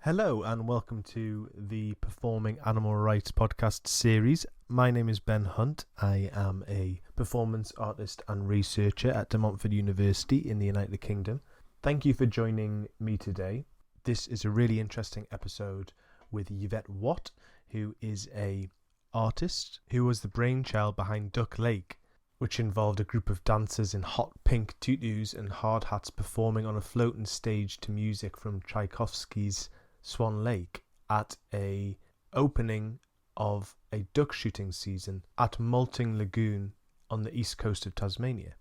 Hello and welcome to the Performing Animal Rights podcast series. My name is Ben Hunt. I am a performance artist and researcher at De Montfort University in the United Kingdom. Thank you for joining me today. This is a really interesting episode with Yvette Watt, who is an artist who was the brainchild behind Duck Lake, which involved a group of dancers in hot pink tutus and hard hats performing on a floating stage to music from Tchaikovsky's Swan Lake at a opening of a duck shooting season at Malting Lagoon on the east coast of Tasmania.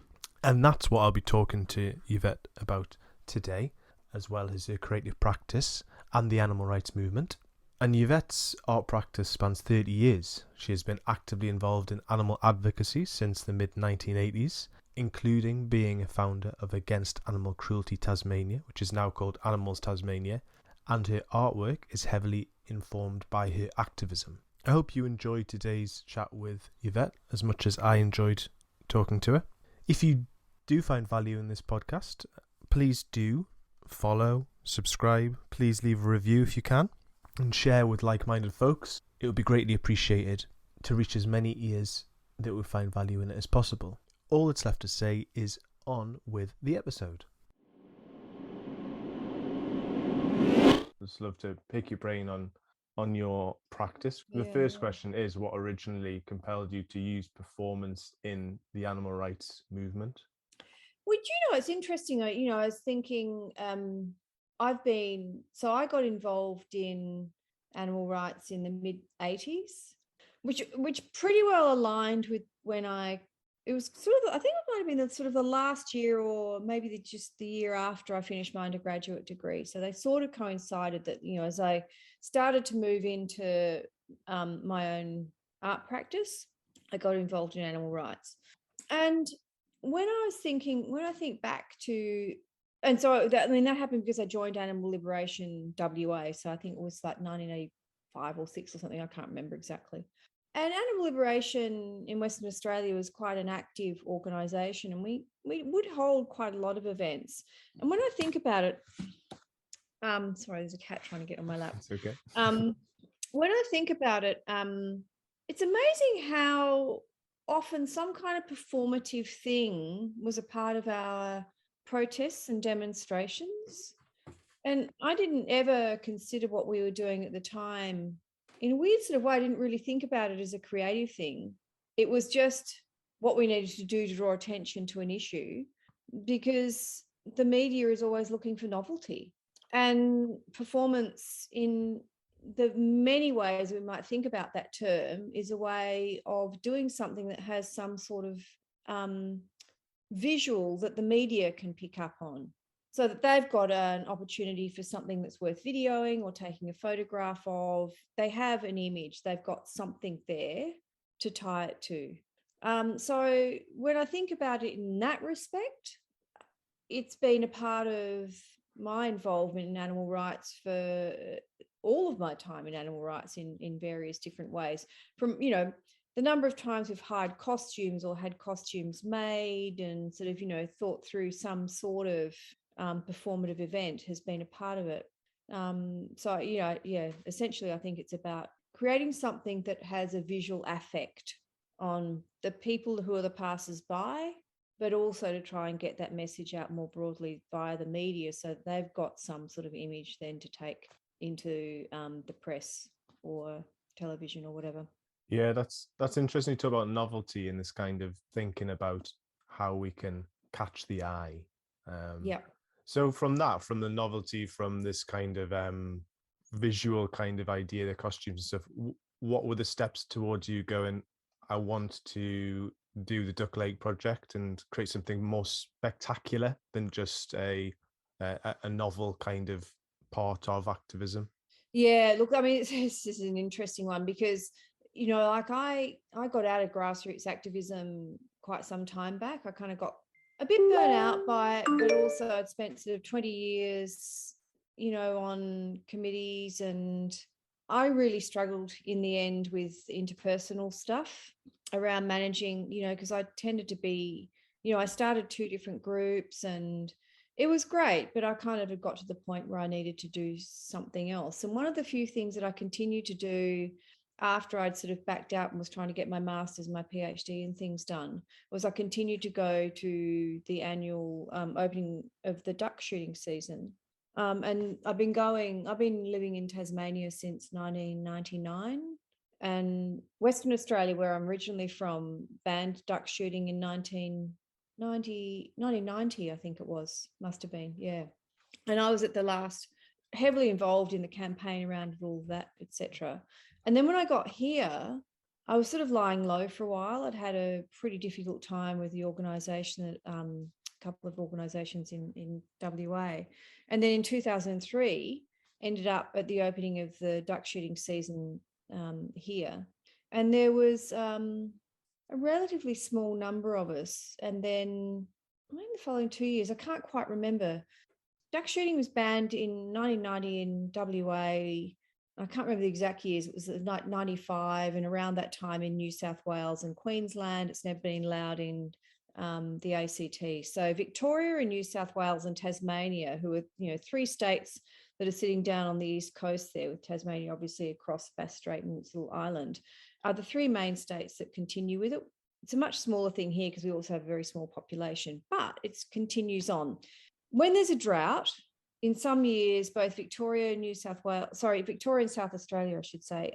And that's what I'll be talking to Yvette about today, as well as her creative practice and the animal rights movement. And Yvette's art practice spans 30 years. She has been actively involved in animal advocacy since the mid-1980s, including being a founder of Against Animal Cruelty Tasmania, which is now called Animals Tasmania, and her artwork is heavily informed by her activism. I hope you enjoyed today's chat with Yvette as much as I enjoyed talking to her. If you do find value in this podcast, please do follow, subscribe, please leave a review if you can, and share with like-minded folks. It would be greatly appreciated to reach as many ears that would find value in it as possible. All that's left to say is on with the episode. I'd just love to pick your brain on your practice. The first question is, what originally compelled you to use performance in the animal rights movement? Well, it's interesting. I was thinking, I got involved in animal rights in the mid-80s, which pretty well aligned with when it was sort of, I think it might have been the last year or maybe just the year after I finished my undergraduate degree. So they sort of coincided that, as I started to move into my own art practice, I got involved in animal rights. And when I think back to, and so that happened because I joined Animal Liberation WA. So I think it was like 1985 or 6 or something. I can't remember exactly. And Animal Liberation in Western Australia was quite an active organisation, and we would hold quite a lot of events. And when I think about it, sorry, there's a cat trying to get on my lap. It's okay. When I think about it, it's amazing how often some kind of performative thing was a part of our protests and demonstrations. And I didn't ever consider what we were doing at the time. In a weird sort of way, I didn't really think about it as a creative thing. It was just what we needed to do to draw attention to an issue, because the media is always looking for novelty. And performance, in the many ways we might think about that term, is a way of doing something that has some sort of visual that the media can pick up on, so that they've got an opportunity for something that's worth videoing or taking a photograph of. They have an image, they've got something there to tie it to. So when I think about it in that respect, it's been a part of my involvement in animal rights for all of my time in animal rights in various different ways. From, the number of times we've hired costumes or had costumes made and sort of, thought through some sort of performative event has been a part of it. Essentially I think it's about creating something that has a visual affect on the people who are the passers-by, but also to try and get that message out more broadly via the media, so that they've got some sort of image then to take into the press or television or whatever. Yeah, that's interesting to talk about novelty in this kind of thinking about how we can catch the eye. So from the novelty, from this kind of visual kind of idea, the costumes and stuff, what were the steps towards you going, I want to do the Duck Lake project and create something more spectacular than just a novel kind of part of activism? Yeah, look, I mean, this is an interesting one because, I got out of grassroots activism quite some time back. I kind of got a bit burnt out by it, but also I'd spent sort of 20 years, on committees, and I really struggled in the end with interpersonal stuff around managing, because I tended to be, I started 2 different groups, and It was great, but I kind of had got to the point where I needed to do something else. And one of the few things that I continued to do after I'd sort of backed out and was trying to get my master's, my PhD and things done, was I continued to go to the annual opening of the duck shooting season. And I've been living in Tasmania since 1999. And Western Australia, where I'm originally from, banned duck shooting in 1990, I think it was, must have been, yeah. And I was at the last, heavily involved in the campaign around all that, etc. And then when I got here, I was sort of lying low for a while. I'd had a pretty difficult time with the organisation, a couple of organisations in WA. And then in 2003, ended up at the opening of the duck shooting season here. And there was a relatively small number of us. And then I think the following 2 years, I can't quite remember. Duck shooting was banned in 1990 in WA. I can't remember the exact years. It was 95, and around that time in New South Wales and Queensland. It's never been allowed in the ACT. So Victoria and New South Wales and Tasmania, who are, you know, 3 states that are sitting down on the east coast there, with Tasmania obviously across Bass Strait and its little island, are the 3 main states that continue with it. It's a much smaller thing here because we also have a very small population, but it continues on. When there's a drought, in some years, both Victoria and Victoria and South Australia, I should say,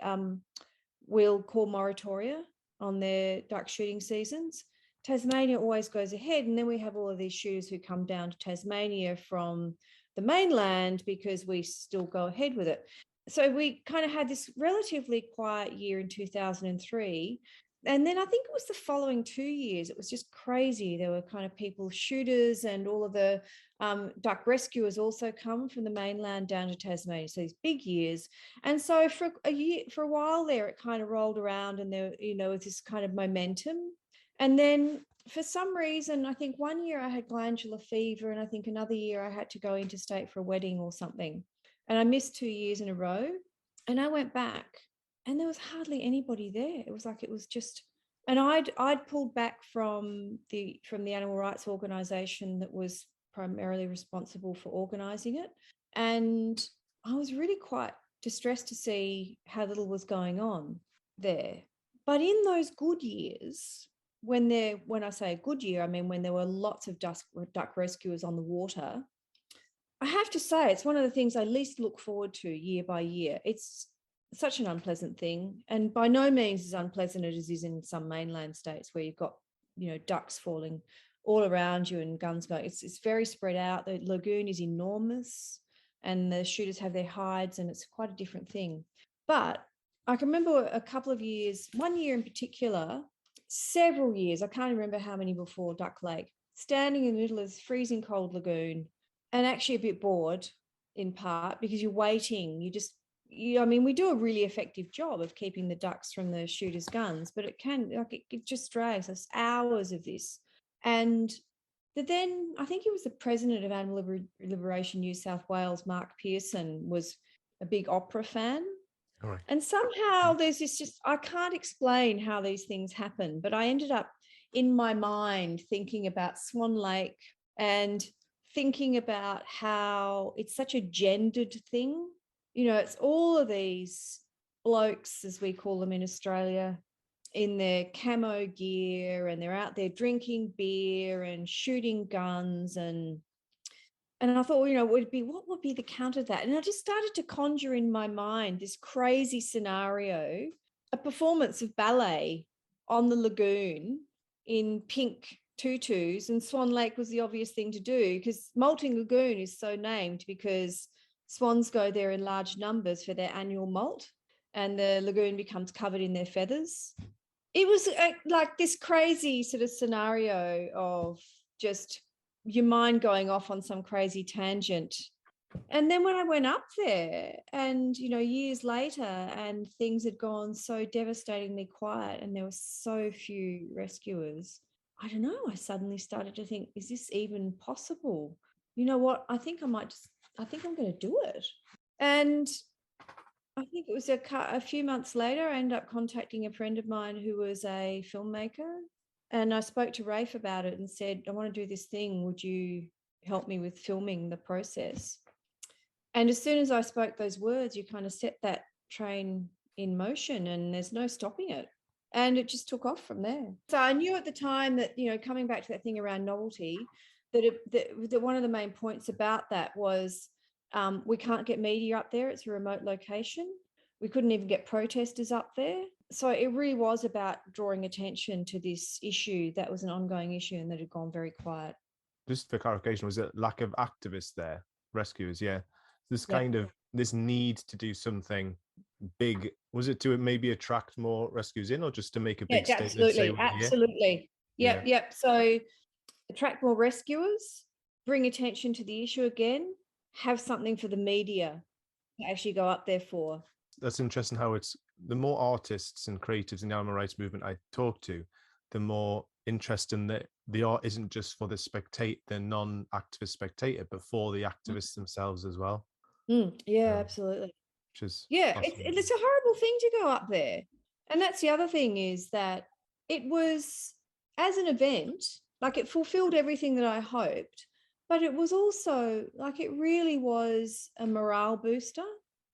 will call moratoria on their duck shooting seasons. Tasmania always goes ahead, and then we have all of these shooters who come down to Tasmania from the mainland because we still go ahead with it. So we kind of had this relatively quiet year in 2003. And then I think it was the following 2 years, it was just crazy. There were kind of people, shooters, and all of the duck rescuers also come from the mainland down to Tasmania. So these big years. And so for a while there, it kind of rolled around, and there, you know, with this kind of momentum. And then for some reason, I think one year I had glandular fever, and I think another year I had to go interstate for a wedding or something. And I missed 2 years in a row. And I went back, and there was hardly anybody there. It was like, it was just, and I'd pulled back from the animal rights organisation that was primarily responsible for organising it. And I was really quite distressed to see how little was going on there. But in those good years, when I say a good year, I mean when there were lots of duck rescuers on the water, I have to say it's one of the things I least look forward to year by year. It's such an unpleasant thing, and by no means as unpleasant as it is in some mainland states where you've got, you know, ducks falling all around you and guns going. It's very spread out. The lagoon is enormous, and the shooters have their hides, and it's quite a different thing. But I can remember a couple of years, one year in particular, several years, I can't remember how many before Duck Lake, standing in the middle of this freezing cold lagoon, and actually a bit bored in part because you're waiting. I mean, we do a really effective job of keeping the ducks from the shooters' guns, but it just drags us hours of this. And then I think it was the president of Animal Liberation New South Wales, Mark Pearson, was a big opera fan. All right. And somehow there's this I can't explain how these things happen, but I ended up in my mind thinking about Swan Lake and thinking about how it's such a gendered thing. You know, it's all of these blokes, as we call them in Australia, in their camo gear, and they're out there drinking beer and shooting guns. And I thought, you know, what would be the counter to that? And I just started to conjure in my mind this crazy scenario, a performance of ballet on the lagoon in pink tutus, and Swan Lake was the obvious thing to do because Molting Lagoon is so named because swans go there in large numbers for their annual molt, and the lagoon becomes covered in their feathers. It was like this crazy sort of scenario of just your mind going off on some crazy tangent. And then when I went up there and, you know, years later, and things had gone so devastatingly quiet and there were so few rescuers, I don't know, I suddenly started to think, is this even possible? You know what? I think I'm going to do it. And I think it was a few months later, I ended up contacting a friend of mine who was a filmmaker. And I spoke to Rafe about it and said, I want to do this thing. Would you help me with filming the process. And as soon as I spoke those words, you kind of set that train in motion and there's no stopping it. And it just took off from there. So I knew at the time that, coming back to that thing around novelty, that one of the main points about that was we can't get media up there. It's a remote location. We couldn't even get protesters up there. So it really was about drawing attention to this issue that was an ongoing issue and that had gone very quiet. Just for clarification, was it lack of activists there, rescuers? Yeah. This Yep. kind of this need to do something big. Was it to maybe attract more rescuers in, or just to make a big statement? Absolutely. Yep. So attract more rescuers, bring attention to the issue again, have something for the media to actually go up there for. That's interesting how it's the more artists and creatives in the animal rights movement I talk to, the more interesting that the art isn't just for the non-activist spectator, but for the activists themselves as well. Absolutely. Which is it's a horrible thing to go up there. And that's the other thing, is that it was, as an event, like, it fulfilled everything that I hoped, but it was also like, it really was a morale booster.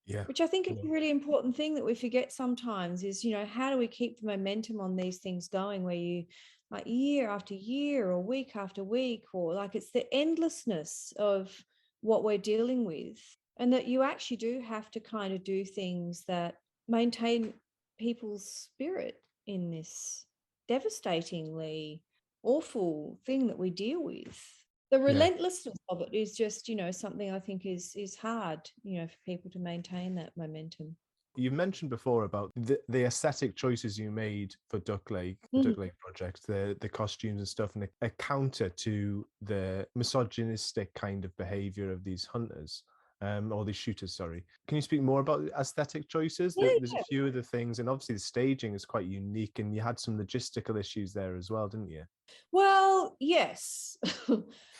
Yeah. Which I think is a really important thing that we forget sometimes is, how do we keep the momentum on these things going, where you, like, year after year or week after week, or like, it's the endlessness of what we're dealing with, and that you actually do have to kind of do things that maintain people's spirit in this devastatingly awful thing that we deal with. The relentlessness of it is just, something I think is hard, for people to maintain that momentum. You mentioned before about the aesthetic choices you made for Duck Lake, the Duck Lake project, the costumes and stuff, and a counter to the misogynistic kind of behavior of these hunters, or these shooters, sorry. Can you speak more about the aesthetic choices? There's a few of the things, and obviously the staging is quite unique, and you had some logistical issues there as well, didn't you? Well, yes,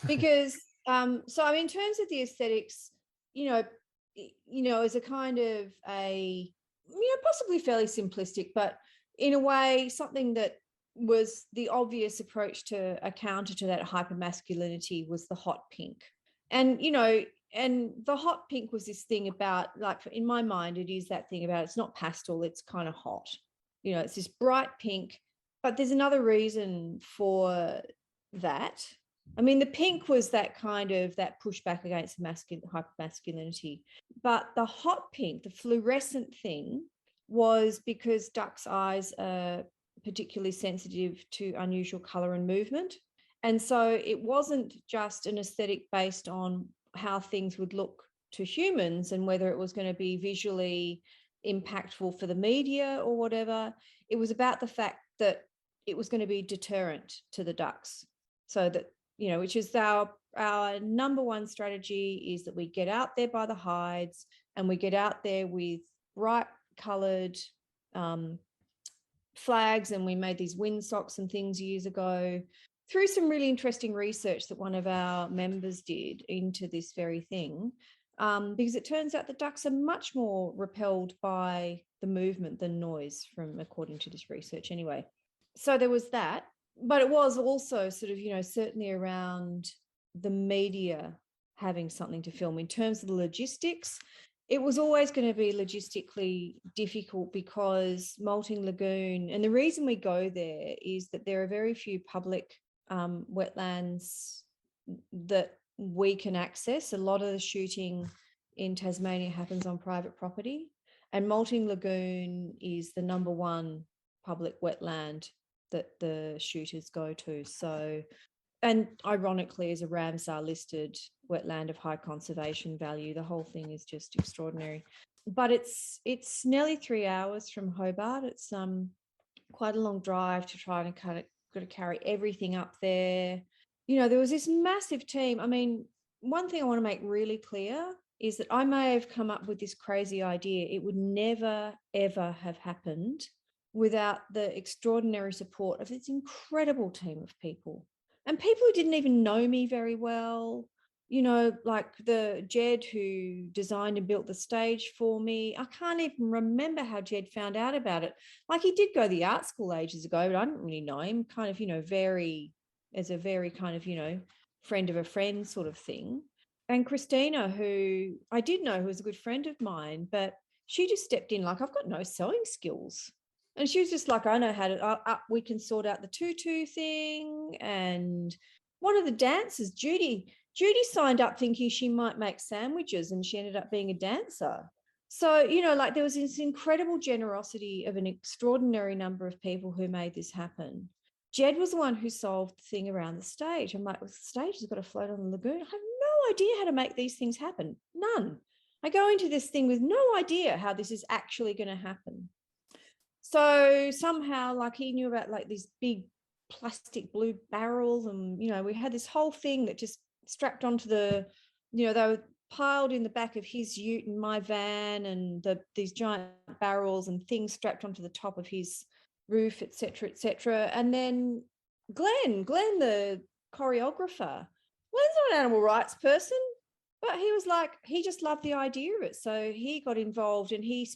because so in terms of the aesthetics, as a kind of a, possibly fairly simplistic, but in a way something that was the obvious approach to a counter to that hypermasculinity was the hot pink. And, and the hot pink was this thing about, like, in my mind, it is that thing about, it's not pastel, it's kind of hot. It's this bright pink. But there's another reason for that. I mean, the pink was that kind of that pushback against hypermasculinity. But the hot pink, the fluorescent thing, was because ducks' eyes are particularly sensitive to unusual colour and movement. And so it wasn't just an aesthetic based on how things would look to humans and whether it was going to be visually impactful for the media or whatever. It was about the fact that it was going to be deterrent to the ducks. So that, which is our number one strategy, is that we get out there by the hides and we get out there with bright coloured flags, and we made these windsocks and things years ago through some really interesting research that one of our members did into this very thing, because it turns out that ducks are much more repelled by the movement than noise, according to this research anyway. So there was that, but it was also sort of, certainly around the media having something to film. In terms of the logistics, it was always going to be logistically difficult because Moulting Lagoon, and the reason we go there is that there are very few public wetlands that we can access. A lot of the shooting in Tasmania happens on private property, and Moulting Lagoon is the number one public wetland that the shooters go to. So, and ironically, as a Ramsar listed wetland of high conservation value, the whole thing is just extraordinary. But it's nearly 3 hours from Hobart. It's quite a long drive to try and kind of got to carry everything up there. There was this massive team. I mean, one thing I want to make really clear is that I may have come up with this crazy idea. It would never, ever have happened without the extraordinary support of this incredible team of people, and people who didn't even know me very well, like the Jed who designed and built the stage for me. I can't even remember how Jed found out about it. Like, he did go to the art school ages ago, but I didn't really know him, kind of, as a very kind of, friend of a friend sort of thing. And Christina, who I did know, who was a good friend of mine, but she just stepped in like, I've got no sewing skills. And she was just like, I know how to, we can sort out the tutu thing. And one of the dancers, Judy signed up thinking she might make sandwiches, and she ended up being a dancer. So, like there was this incredible generosity of an extraordinary number of people who made this happen. Jed was the one who solved the thing around the stage. I'm like, well, the stage has got to float on the lagoon. I have no idea how to make these things happen. None. I go into this thing with no idea how this is actually going to happen. So somehow, like, he knew about like these big plastic blue barrels, and we had this whole thing that just strapped onto the, they were piled in the back of his ute and my van, and these giant barrels and things strapped onto the top of his roof, etc., etc. And then Glenn, the choreographer, Glenn's not an animal rights person, but he was like, he just loved the idea of it. So he got involved, and he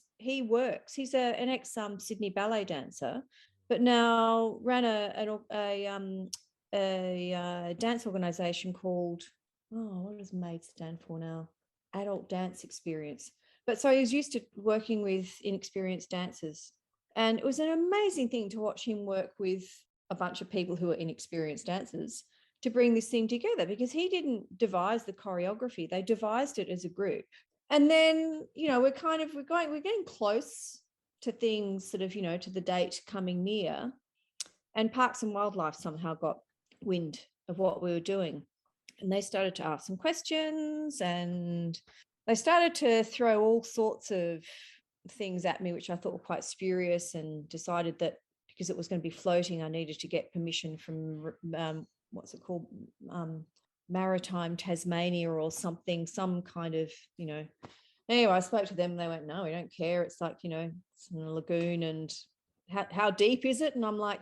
works. He's an ex Sydney ballet dancer, but now ran a dance organisation called, what does MAID stand for now? Adult Dance Experience. But so he was used to working with inexperienced dancers. And it was an amazing thing to watch him work with a bunch of people who are inexperienced dancers to bring this thing together, because he didn't devise the choreography. They devised it as a group. And then, we're getting close to things sort of, to the date coming near. And Parks and Wildlife somehow got wind of what we were doing. And they started to ask some questions, and they started to throw all sorts of things at me, which I thought were quite spurious, and decided that because it was going to be floating, I needed to get permission from, what's it called? Maritime Tasmania or something, some kind of, Anyway, I spoke to them and they went, no, we don't care. It's like, it's in a lagoon, and how deep is it? And I'm like,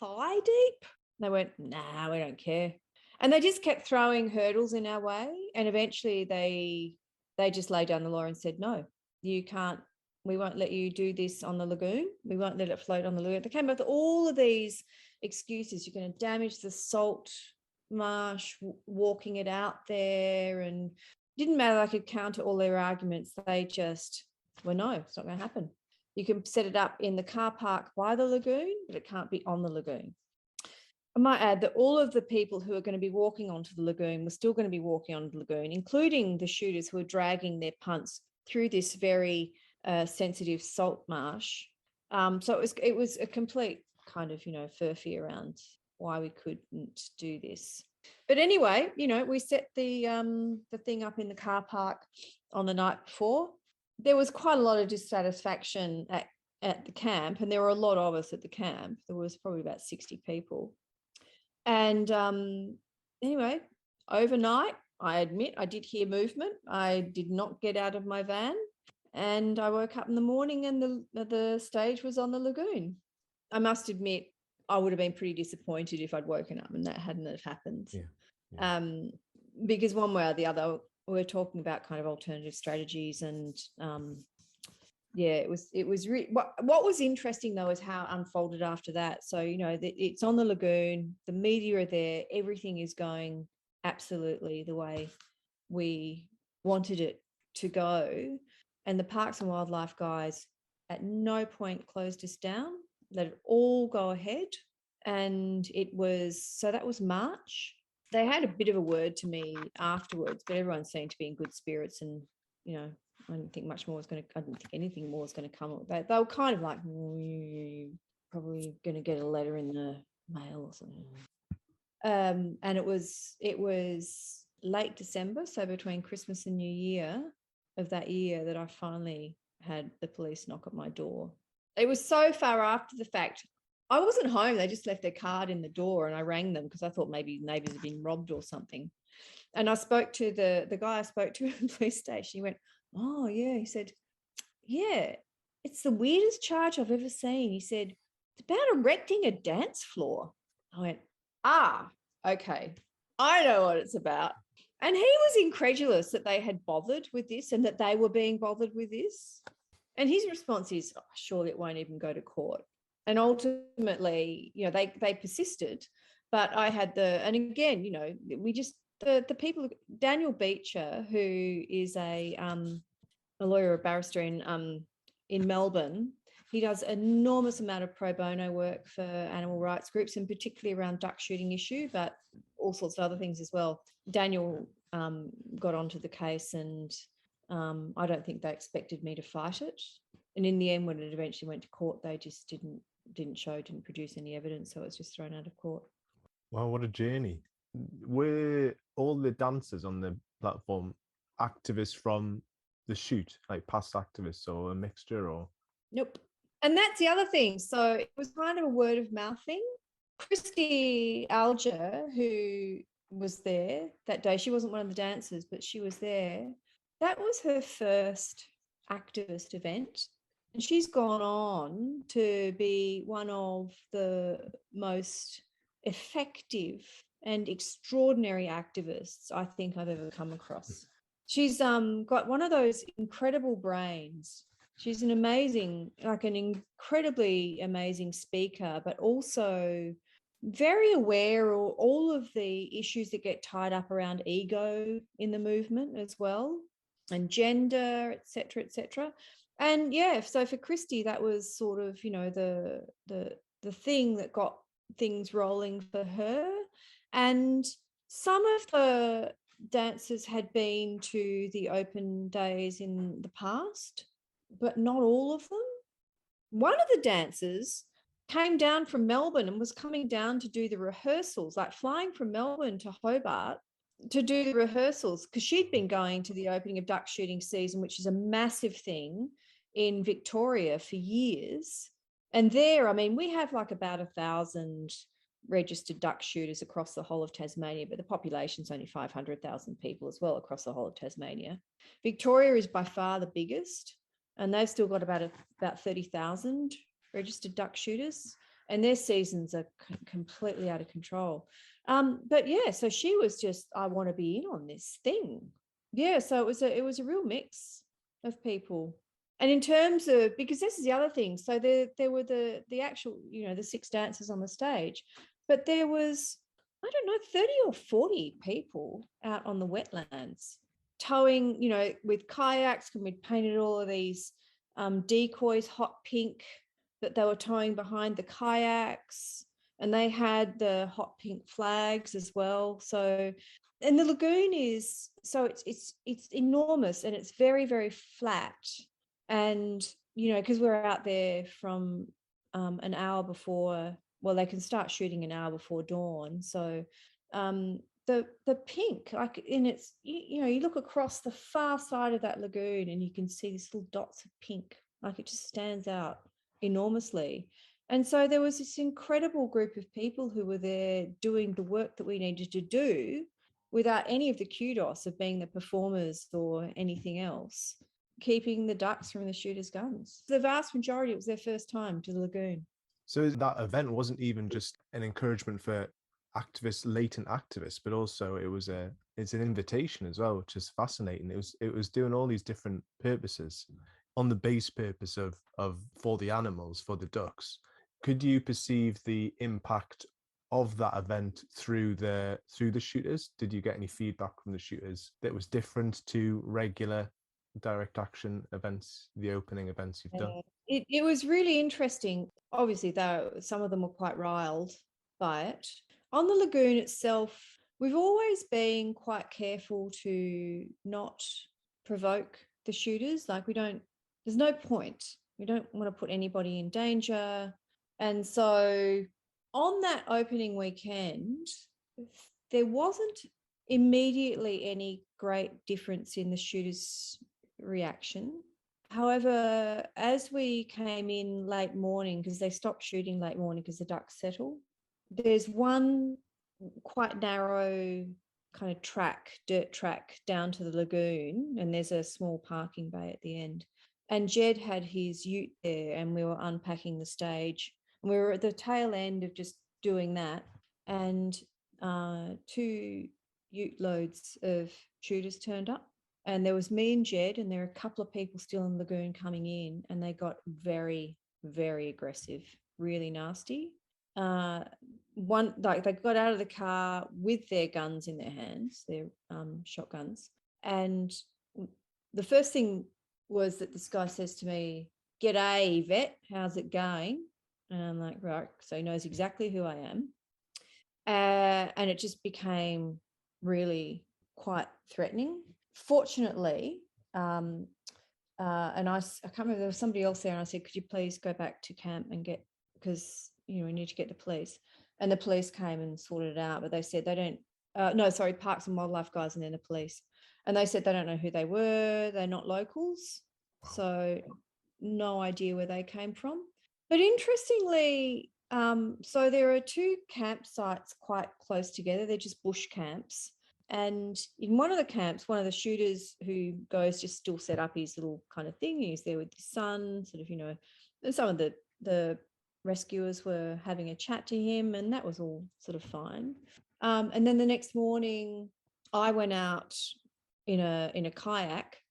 thigh deep? And they went, nah, we don't care. And they just kept throwing hurdles in our way. And eventually they just laid down the law and said, no, you can't, we won't let you do this on the lagoon. We won't let it float on the lagoon. They came up with all of these excuses. You're going to damage the salt marsh, walking it out there. And it didn't matter. I could counter all their arguments. They just were, no, it's not going to happen. You can set it up in the car park by the lagoon, but it can't be on the lagoon. I might add that all of the people who are going to be walking onto the lagoon were still going to be walking onto the lagoon, including the shooters who are dragging their punts through this very sensitive salt marsh. So it was a complete kind of, furphy around why we couldn't do this. But anyway, we set the thing up in the car park on the night before. There was quite a lot of dissatisfaction at the camp, and there were a lot of us at the camp. There was probably about 60 people. And anyway, overnight, I admit I did hear movement. I did not get out of my van, and I woke up in the morning and the stage was on the lagoon. I must admit, I would have been pretty disappointed if I'd woken up and that hadn't have happened. Yeah. Because one way or the other, we're talking about kind of alternative strategies, and it was what was interesting though is how it unfolded after that. So it's on the lagoon, the media are there, everything is going absolutely the way we wanted it to go, and the Parks and Wildlife guys at no point closed us down, let it all go ahead. And that was March. They had a bit of a word to me afterwards, but everyone seemed to be in good spirits, and I didn't think anything more was going to come. They were kind of like, you're probably going to get a letter in the mail or something. And it was late December, so between Christmas and New Year of that year, that I finally had the police knock at my door. It was so far after the fact. I wasn't home. They just left their card in the door, and I rang them because I thought maybe neighbours had been robbed or something. And I spoke to the guy I spoke to at the police station. He went, oh, yeah. He said, yeah, it's the weirdest charge I've ever seen. He said, it's about erecting a dance floor. I went, okay, I know what it's about. And he was incredulous that they had bothered with this and that they were being bothered with this. And his response is, surely it won't even go to court. And ultimately, they persisted. But I had and again, we just, the people, Daniel Beecher, who is a lawyer, a barrister in Melbourne. He does an enormous amount of pro bono work for animal rights groups, and particularly around duck shooting issue, but all sorts of other things as well. Daniel got onto the case, and I don't think they expected me to fight it. And in the end, when it eventually went to court, they just didn't produce any evidence, so it was just thrown out of court. Wow, what a journey. Were all the dancers on the platform activists from the shoot, like past activists, or a mixture, or? Nope. And that's the other thing. So it was kind of a word of mouth thing. Christy Alger, who was there that day, she wasn't one of the dancers, but she was there. That was her first activist event. And she's gone on to be one of the most effective and extraordinary activists I think I've ever come across. She's got one of those incredible brains. She's an incredibly amazing speaker, but also very aware of all of the issues that get tied up around ego in the movement as well, and gender, et cetera, et cetera. And yeah, so for Christy, that was sort of, the thing that got things rolling for her. And some of the dancers had been to the open days in the past, but not all of them. One of the dancers came down from Melbourne and was coming down to do the rehearsals, like flying from Melbourne to Hobart to do the rehearsals, because she'd been going to the opening of duck shooting season, which is a massive thing in Victoria, for years. And there, I mean, we have like about 1,000 registered duck shooters across the whole of Tasmania, but the population's only 500,000 people as well across the whole of Tasmania. Victoria is by far the biggest, and they've still got about 30,000 registered duck shooters, and their seasons are completely out of control. But yeah, so she was just, I want to be in on this thing. Yeah, so it was a real mix of people. And in terms of, because this is the other thing, so there were the actual, the 6 dancers on the stage, but there was, I don't know, 30 or 40 people out on the wetlands towing, with kayaks, and we'd painted all of these decoys hot pink that they were towing behind the kayaks, and they had the hot pink flags as well. So, and the lagoon is, so it's enormous, and it's very, very flat. And, because we're out there from an hour before, well, they can start shooting an hour before dawn. So the pink, like in its, you look across the far side of that lagoon and you can see these little dots of pink, like it just stands out enormously. And so there was this incredible group of people who were there doing the work that we needed to do without any of the kudos of being the performers or anything else, keeping the ducks from the shooters' guns. The vast majority, it was their first time to the lagoon. So that event wasn't even just an encouragement for activists, latent activists, but also it's an invitation as well, which is fascinating. It was doing all these different purposes on the base purpose of for the animals, for the ducks. Could you perceive the impact of that event through the shooters? Did you get any feedback from the shooters that was different to regular direct action events, the opening events you've done? It was really interesting. Obviously, though, some of them were quite riled by it. On the lagoon itself, we've always been quite careful to not provoke the shooters. Like, there's no point. We don't want to put anybody in danger. And so on that opening weekend, there wasn't immediately any great difference in the shooters' reaction. However, as we came in late morning, because they stopped shooting late morning because the ducks settle, there's one quite narrow kind of dirt track down to the lagoon, and there's a small parking bay at the end. And Jed had his ute there, and we were unpacking the stage. And we were at the tail end of just doing that, and 2 ute loads of shooters turned up. And there was me and Jed, and there were a couple of people still in the lagoon coming in, and they got very, very aggressive, really nasty. one, like, they got out of the car with their guns in their hands, their shotguns, and the first thing was that this guy says to me, "G'day, Yvette, how's it going?" And I'm like, right, so he knows exactly who I am. And it just became really quite threatening. Fortunately, and I can't remember, there was somebody else there, and I said, "Could you please go back to camp and get, because we need to get the police." And the police came and sorted it out, but they said they don't. No, sorry, Parks and Wildlife guys, and then the police, and they said they don't know who they were. They're not locals, so no idea where they came from. But interestingly, so there are two campsites quite close together. They're just bush camps. And in one of the camps, one of the shooters who goes just still set up his little kind of thing. He's there with his son, sort of, and some of the rescuers were having a chat to him, and that was all sort of fine. And then the next morning, I went out in a kayak,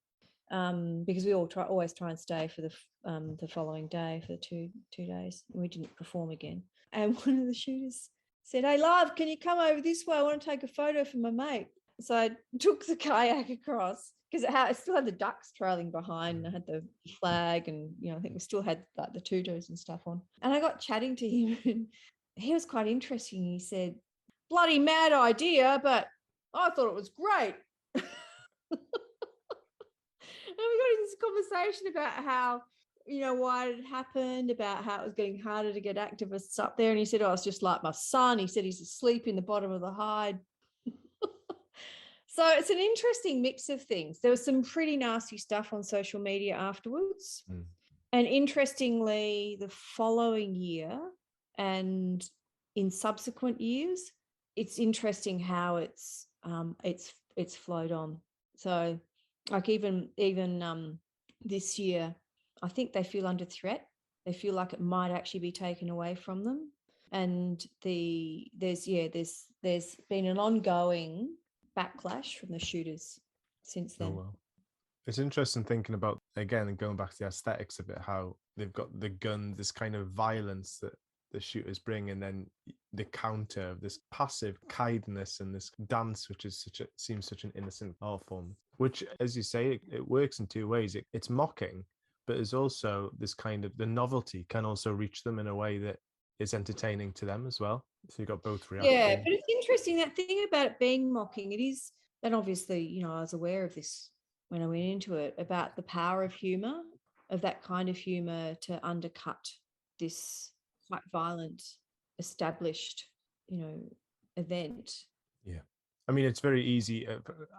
because we always try and stay for the following day, for the two days. We didn't perform again. And one of the shooters said, "Hey, love, can you come over this way? I want to take a photo for my mate." So I took the kayak across, because it still had the ducks trailing behind. I had the flag, and I think we still had like the tutus and stuff on. And I got chatting to him, and he was quite interesting. He said, "Bloody mad idea, but I thought it was great." And we got into this conversation about how, why it had happened, about how it was getting harder to get activists up there. And he said, "Oh, it's just like my son." He said he's asleep in the bottom of the hide. So it's an interesting mix of things. There was some pretty nasty stuff on social media afterwards. And interestingly, the following year and in subsequent years, it's interesting how it's flowed on. So like even this year, I think they feel under threat. They feel like it might actually be taken away from them. And there's been an ongoing backlash from the shooters since then. Oh, well. It's interesting thinking about, again, going back to the aesthetics of it, how they've got the gun, this kind of violence that the shooters bring, and then the counter of this passive kindness and this dance, which is seems such an innocent art form, which, as you say, it works in two ways. It's mocking, but there's also this kind of, the novelty can also reach them in a way that is entertaining to them as well. So you've got both reacting. Yeah, but it's interesting, that thing about it being mocking. It is, and obviously, I was aware of this when I went into it, about the power of humor, of that kind of humor to undercut this quite violent, established, event. Yeah. I mean, it's very easy,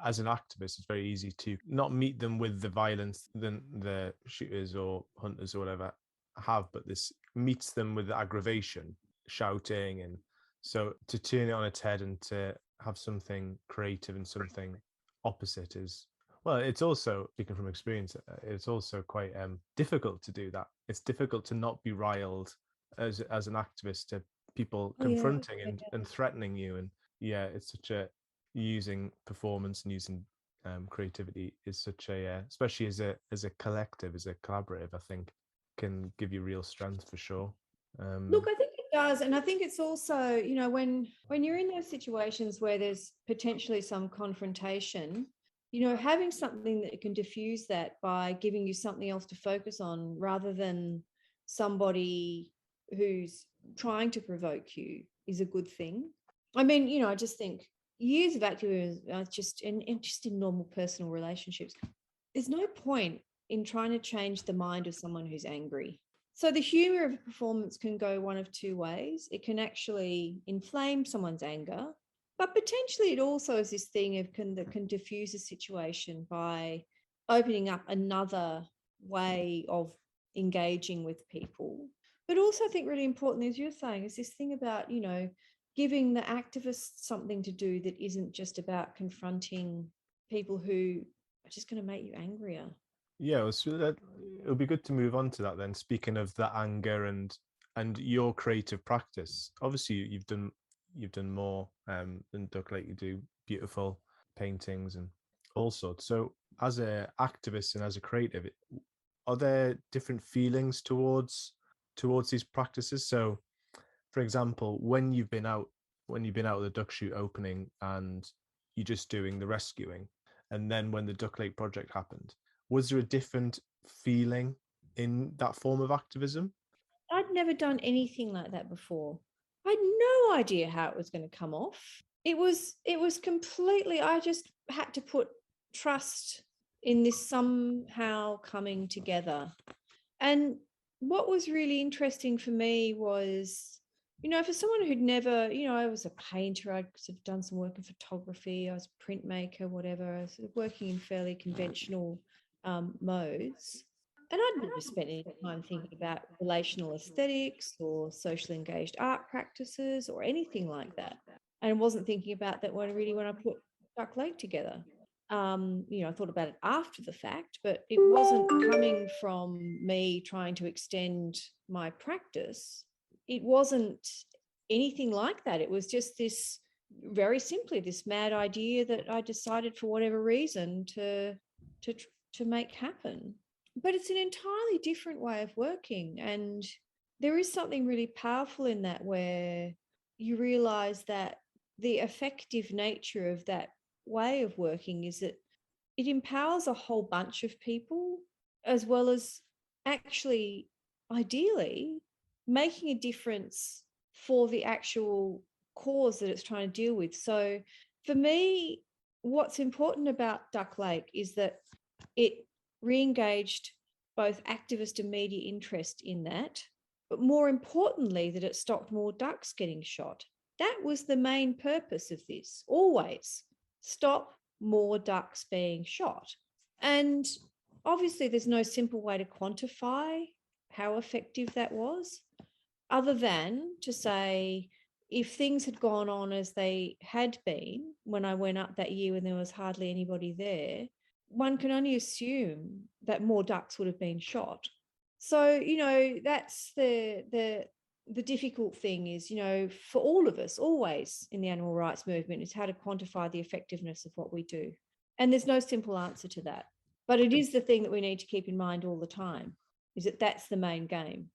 as an activist, it's very easy to not meet them with the violence than the shooters or hunters or whatever have, but this meets them with the aggravation, shouting. And so to turn it on its head and to have something creative and something opposite is, well, it's also, speaking from experience, it's also quite difficult to do that. It's difficult to not be riled as an activist to people confronting and threatening you. And yeah, it's such a, using performance and using creativity is such a, especially as a collective, as a collaborative, I think can give you real strength for sure. Look, I think it does. And I think it's also, when you're in those situations where there's potentially some confrontation, having something that can diffuse that by giving you something else to focus on, rather than somebody who's trying to provoke you, is a good thing. I mean, I just think years of activism, just in normal personal relationships, there's no point in trying to change the mind of someone who's angry. So the humor of a performance can go one of two ways. It can actually inflame someone's anger, but potentially it also is this thing that can diffuse a situation by opening up another way of engaging with people. But also, I think really important, as you're saying, is this thing about, giving the activists something to do that isn't just about confronting people who are just going to make you angrier. Yeah, it'll be good to move on to that then. Speaking of the anger and your creative practice, obviously you've done more than Duck, like you do beautiful paintings and all sorts. So as an activist and as a creative, are there different feelings towards these practices? So for example, when you've been out of the duck shoot opening and you're just doing the rescuing, and then when the Duck Lake project happened, was there a different feeling in that form of activism? I'd never done anything like that before. I had no idea how it was going to come off. It was completely, I just had to put trust in this somehow coming together. And what was really interesting for me was, for someone who'd never, I was a painter, I'd sort of done some work in photography, I was a printmaker, whatever, I was sort of working in fairly conventional modes. And I'd never spent any time thinking about relational aesthetics or socially engaged art practices or anything like that. And I wasn't thinking about that when I put Duck Lake together. I thought about it after the fact, but it wasn't coming from me trying to extend my practice. It wasn't anything like that. It was just this, very simply, this mad idea that I decided for whatever reason to make happen. But it's an entirely different way of working. And there is something really powerful in that, where you realize that the effective nature of that way of working is that it empowers a whole bunch of people, as well as actually, ideally, making a difference for the actual cause that it's trying to deal with. So for me, what's important about Duck Lake is that it re-engaged both activist and media interest in that, but more importantly, that it stopped more ducks getting shot. That was the main purpose of this, always. Stop more ducks being shot. And obviously there's no simple way to quantify how effective that was, other than to say, if things had gone on as they had been when I went up that year when there was hardly anybody there, one can only assume that more ducks would have been shot. So, that's the difficult thing is, for all of us, always in the animal rights movement, is how to quantify the effectiveness of what we do. And there's no simple answer to that. But it is the thing that we need to keep in mind all the time, is that that's the main game.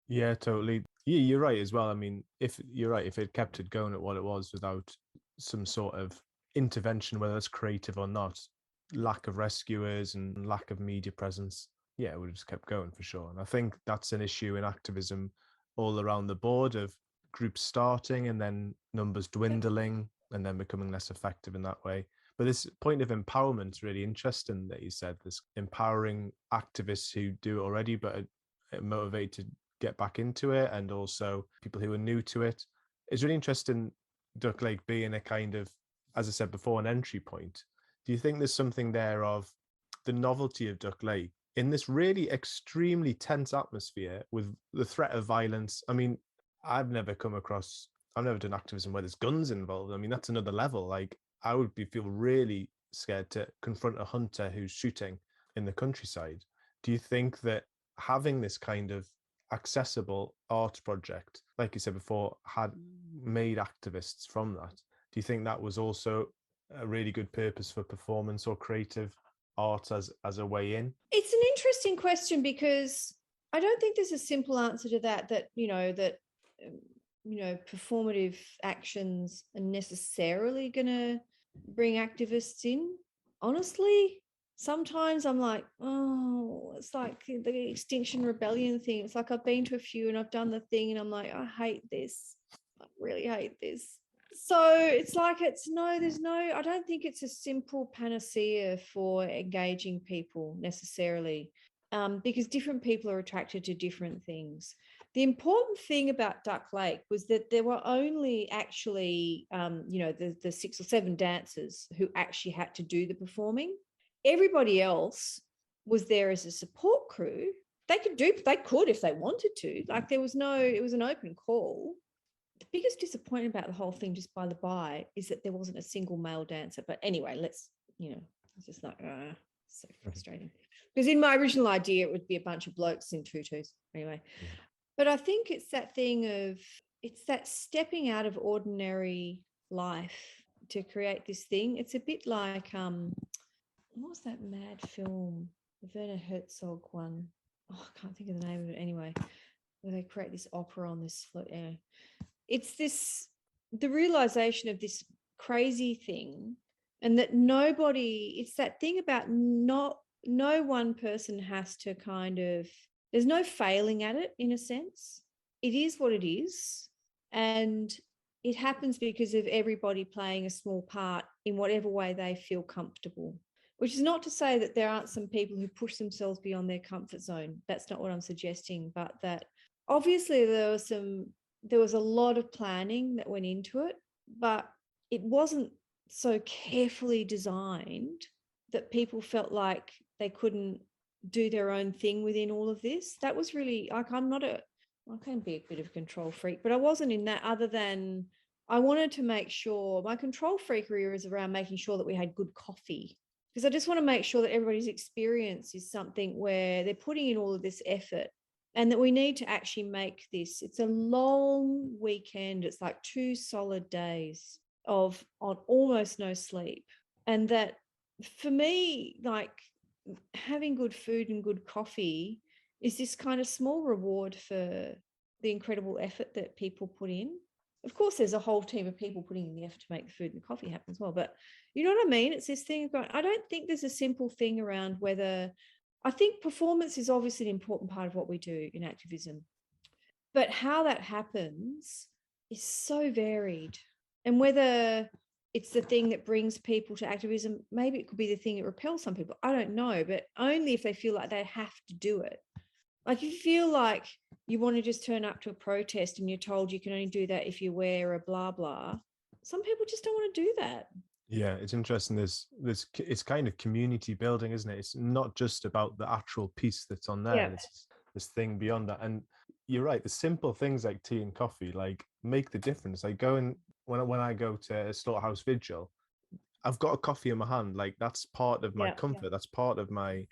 Yeah, totally. Yeah, you're right as well. I mean, if it kept it going at what it was without some sort of intervention, whether it's creative or not, lack of rescuers and lack of media presence, yeah, it would have just kept going for sure. And I think that's an issue in activism all around the board, of groups starting and then numbers dwindling and then becoming less effective in that way. But this point of empowerment is really interesting that you said, this empowering activists who do it already but are motivated to get back into it, and also people who are new to it. It's really interesting, Duck Lake being a kind of, as I said before, an entry point. Do you think there's something there of the novelty of Duck Lake in this really extremely tense atmosphere with the threat of violence? I mean, I've never done activism where there's guns involved. I mean, that's another level. Like, I would feel really scared to confront a hunter who's shooting in the countryside. Do you think that having this kind of accessible art project, like you said before, had made activists from that? Do you think that was also a really good purpose for performance or creative art as a way in? It's an interesting question, because I don't think there's a simple answer to that performative actions are necessarily going to bring activists in. Honestly, sometimes I'm like, oh, it's like the Extinction Rebellion thing. It's like I've been to a few and I've done the thing and I'm like, I hate this. I really hate this. So it's like, I don't think it's a simple panacea for engaging people necessarily, because different people are attracted to different things. The important thing about Duck Lake was that there were only actually, the 6 or 7 dancers who actually had to do the performing. Everybody else was there as a support crew. They could if they wanted to. Like, it was an open call. The biggest disappointment about the whole thing, just by the by, is that there wasn't a single male dancer. But anyway, it's just like, so frustrating. Because in my original idea, it would be a bunch of blokes in tutus. Anyway, but I think it's that thing of, it's that stepping out of ordinary life to create this thing. It's a bit like, what was that mad film, the Werner Herzog one? Oh, I can't think of the name of it anyway, where they create this opera on this float. Anyway. it's the realization of this crazy thing, and that it's that thing about no one person has to there's no failing at it in a sense. It is what it is. And it happens because of everybody playing a small part in whatever way they feel comfortable, which is not to say that there aren't some people who push themselves beyond their comfort zone. That's not what I'm suggesting, but that obviously there was a lot of planning that went into it, but it wasn't so carefully designed that people felt like they couldn't do their own thing within all of this. That was really like, I can be a bit of a control freak, but I wasn't in that, other than I wanted to make sure my control freakery is around making sure that we had good coffee, because I just want to make sure that everybody's experience is something where they're putting in all of this effort, and that we need to actually make this. It's a long weekend. It's like 2 solid days on almost no sleep. And that for me, like having good food and good coffee is this kind of small reward for the incredible effort that people put in. Of course, there's a whole team of people putting in the effort to make the food and the coffee happen as well. But you know what I mean? It's this thing of going, I don't think there's a simple thing around whether, I think performance is obviously an important part of what we do in activism, but how that happens is so varied. And whether it's the thing that brings people to activism, maybe it could be the thing that repels some people. I don't know, but only if they feel like they have to do it. Like if you feel like you want to just turn up to a protest and you're told you can only do that if you wear a blah, blah, some people just don't want to do that. Yeah, it's interesting. It's kind of community building, isn't it? It's not just about the actual piece that's on there. Yeah. It's this thing beyond that. And you're right, the simple things like tea and coffee, like make the difference. Like when I go to a slaughterhouse vigil, I've got a coffee in my hand. Like that's part of my comfort. That's part of my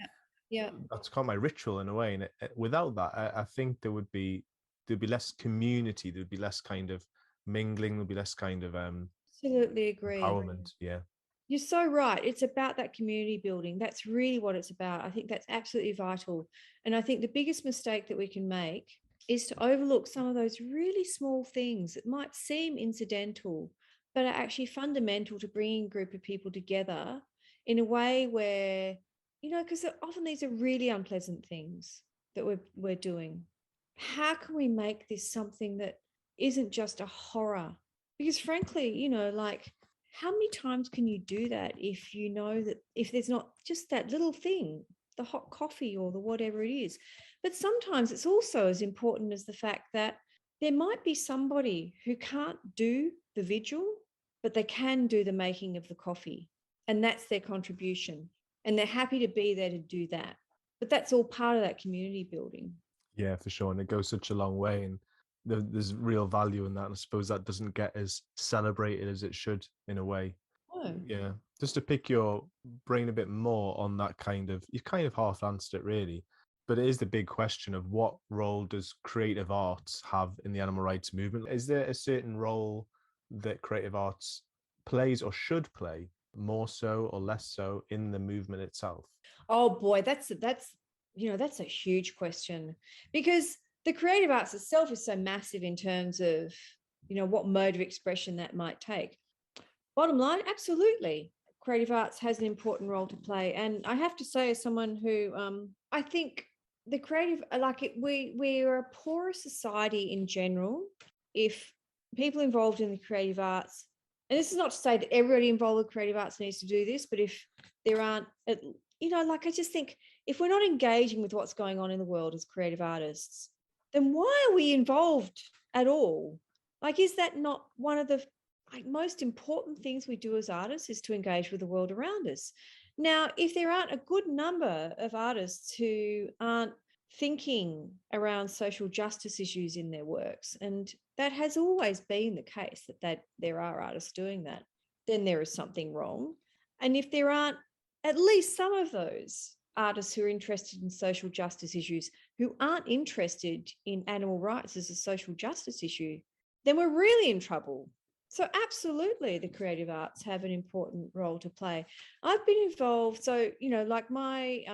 that's kind of my ritual in a way. And without that, I think there'd be less community. There'd be less kind of mingling. There'd be less kind of Absolutely agree. empowerment. Yeah. You're so right. It's about that community building. That's really what it's about. I think that's absolutely vital. And I think the biggest mistake that we can make is to overlook some of those really small things that might seem incidental, but are actually fundamental to bringing a group of people together in a way where, because often these are really unpleasant things that we're doing. How can we make this something that isn't just a horror? Because frankly, like, how many times can you do that if you know that if there's not just that little thing, the hot coffee or the whatever it is? But sometimes it's also as important as the fact that there might be somebody who can't do the vigil, but they can do the making of the coffee. And that's their contribution. And they're happy to be there to do that. But that's all part of that community building. Yeah, for sure. And it goes such a long way. And there's real value in that. And I suppose that doesn't get as celebrated as it should in a way. Oh. Yeah. Just to pick your brain a bit more on that you kind of half answered it really, but it is the big question of what role does creative arts have in the animal rights movement? Is there a certain role that creative arts plays or should play more so or less so in the movement itself? Oh boy, that's a huge question, because the creative arts itself is so massive in terms of, what mode of expression that might take. Bottom line, absolutely. Creative arts has an important role to play. And I have to say, as someone who I think the creative, like it, we're a poorer society in general if people involved in the creative arts, and this is not to say that everybody involved in creative arts needs to do this, but if there aren't, like I just think if we're not engaging with what's going on in the world as creative artists, then why are we involved at all? Like, is that not one of the most important things we do as artists, is to engage with the world around us? Now, if there aren't a good number of artists who aren't thinking around social justice issues in their works, and that has always been the case, that there are artists doing that, then there is something wrong. And if there aren't at least some of those artists who are interested in social justice issues who aren't interested in animal rights as a social justice issue, then we're really in trouble. So absolutely, the creative arts have an important role to play. I've been involved, so, like my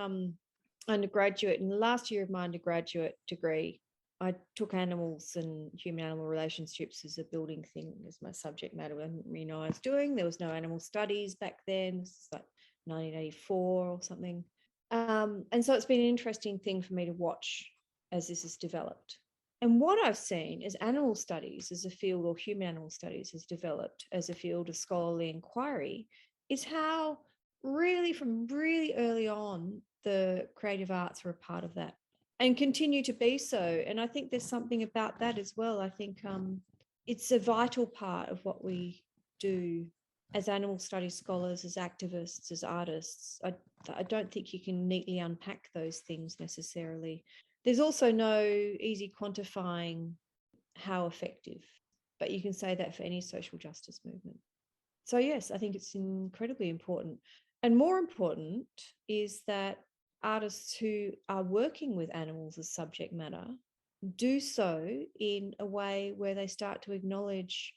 undergraduate, in the last year of my undergraduate degree, I took animals and human-animal relationships as a building thing as my subject matter. I didn't really know what I was doing. There was no animal studies back then. This is like 1984 or something. And so it's been an interesting thing for me to watch as this has developed. And what I've seen is animal studies as a field, or human animal studies has developed as a field of scholarly inquiry, is how really from really early on, the creative arts are a part of that and continue to be so. And I think there's something about that as well. I think it's a vital part of what we do as animal studies scholars, as activists, as artists. I don't think you can neatly unpack those things necessarily. There's also no easy quantifying how effective, but you can say that for any social justice movement. So yes, I think it's incredibly important. And more important is that artists who are working with animals as subject matter do so in a way where they start to acknowledge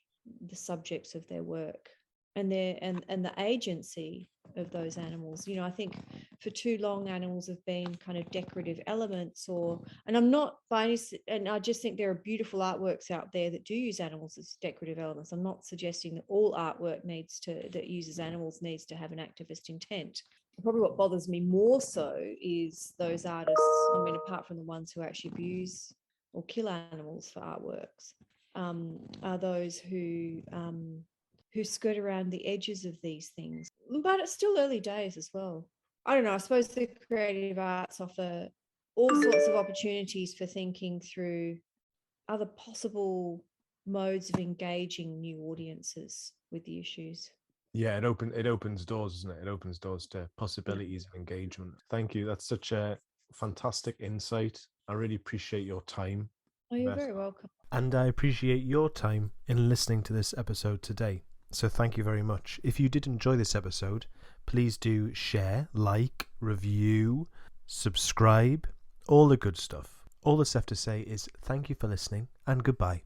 the subjects of their work and the agency of those animals. I think for too long animals have been kind of decorative elements, and I'm not by any, and I just think there are beautiful artworks out there that do use animals as decorative elements. I'm not suggesting that all artwork that uses animals needs to have an activist intent. Probably what bothers me more so is those artists, apart from the ones who actually abuse or kill animals for artworks, are those who skirt around the edges of these things. But it's still early days as well. I don't know. I suppose the creative arts offer all sorts of opportunities for thinking through other possible modes of engaging new audiences with the issues. Yeah, it opens doors, doesn't it? It opens doors to possibilities of engagement. Thank you. That's such a fantastic insight. I really appreciate your time. Oh, you're very welcome. And I appreciate your time in listening to this episode today. So thank you very much. If you did enjoy this episode, please do share, like, review, subscribe, all the good stuff. All that's left to say is thank you for listening and goodbye.